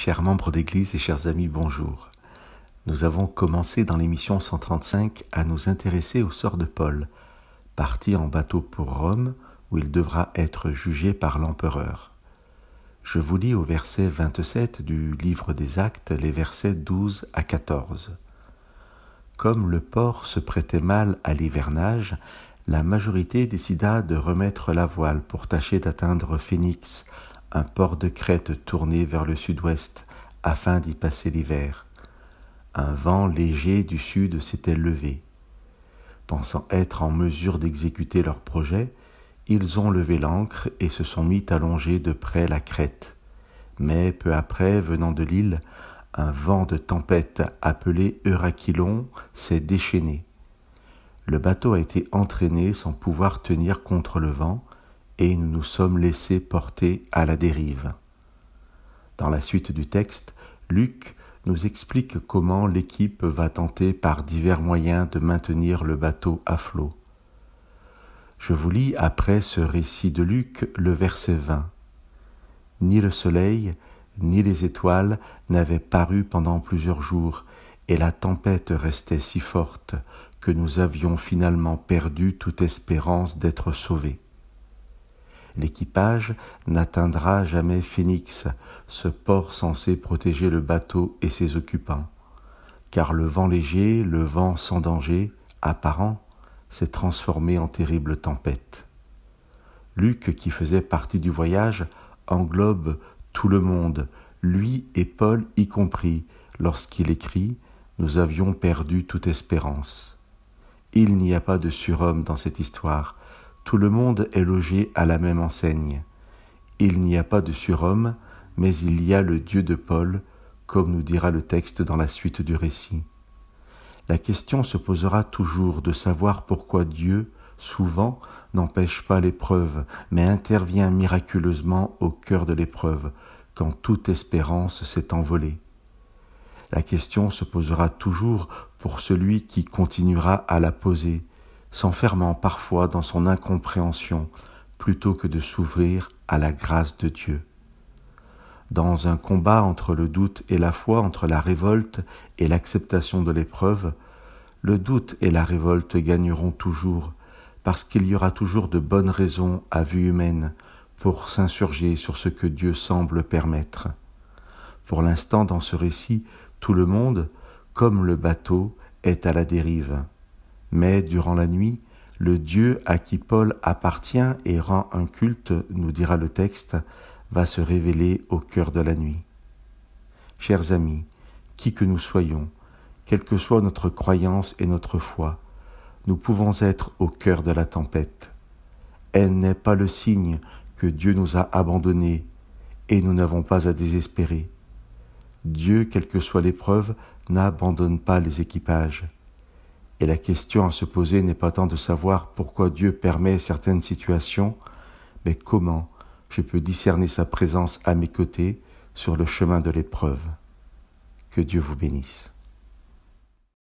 Chers membres d'Église et chers amis, bonjour. Nous avons commencé dans l'émission 135 à nous intéresser au sort de Paul, parti en bateau pour Rome où il devra être jugé par l'empereur. Je vous lis au verset 27 du livre des Actes les versets 12 à 14. Comme le port se prêtait mal à l'hivernage, la majorité décida de remettre la voile pour tâcher d'atteindre Phénix, un port de Crète tourné vers le sud-ouest, afin d'y passer l'hiver. Un vent léger du sud s'était levé. Pensant être en mesure d'exécuter leur projet, ils ont levé l'ancre et se sont mis à longer de près la Crète. Mais peu après, venant de l'île, un vent de tempête appelé Eurachylon s'est déchaîné. Le bateau a été entraîné sans pouvoir tenir contre le vent, et nous nous sommes laissés porter à la dérive. Dans la suite du texte, Luc nous explique comment l'équipe va tenter par divers moyens de maintenir le bateau à flot. Je vous lis après ce récit de Luc le verset 20. « Ni le soleil, ni les étoiles n'avaient paru pendant plusieurs jours, et la tempête restait si forte que nous avions finalement perdu toute espérance d'être sauvés. L'équipage n'atteindra jamais Phénix, ce port censé protéger le bateau et ses occupants, car le vent léger, le vent sans danger, apparent, s'est transformé en terrible tempête. Luc, qui faisait partie du voyage, englobe tout le monde, lui et Paul y compris, lorsqu'il écrit « Nous avions perdu toute espérance ». Il n'y a pas de surhomme dans cette histoire. Tout le monde est logé à la même enseigne. Il n'y a pas de surhomme, mais il y a le Dieu de Paul, comme nous dira le texte dans la suite du récit. La question se posera toujours de savoir pourquoi Dieu, souvent, n'empêche pas l'épreuve, mais intervient miraculeusement au cœur de l'épreuve, quand toute espérance s'est envolée. La question se posera toujours pour celui qui continuera à la poser, s'enfermant parfois dans son incompréhension, plutôt que de s'ouvrir à la grâce de Dieu. Dans un combat entre le doute et la foi, entre la révolte et l'acceptation de l'épreuve, le doute et la révolte gagneront toujours, parce qu'il y aura toujours de bonnes raisons à vue humaine pour s'insurger sur ce que Dieu semble permettre. Pour l'instant, dans ce récit, tout le monde, comme le bateau, est à la dérive. Mais durant la nuit, le Dieu à qui Paul appartient et rend un culte, nous dira le texte, va se révéler au cœur de la nuit. Chers amis, qui que nous soyons, quelle que soit notre croyance et notre foi, nous pouvons être au cœur de la tempête. Elle n'est pas le signe que Dieu nous a abandonnés et nous n'avons pas à désespérer. Dieu, quelle que soit l'épreuve, n'abandonne pas les équipages. Et la question à se poser n'est pas tant de savoir pourquoi Dieu permet certaines situations, mais comment je peux discerner sa présence à mes côtés sur le chemin de l'épreuve. Que Dieu vous bénisse.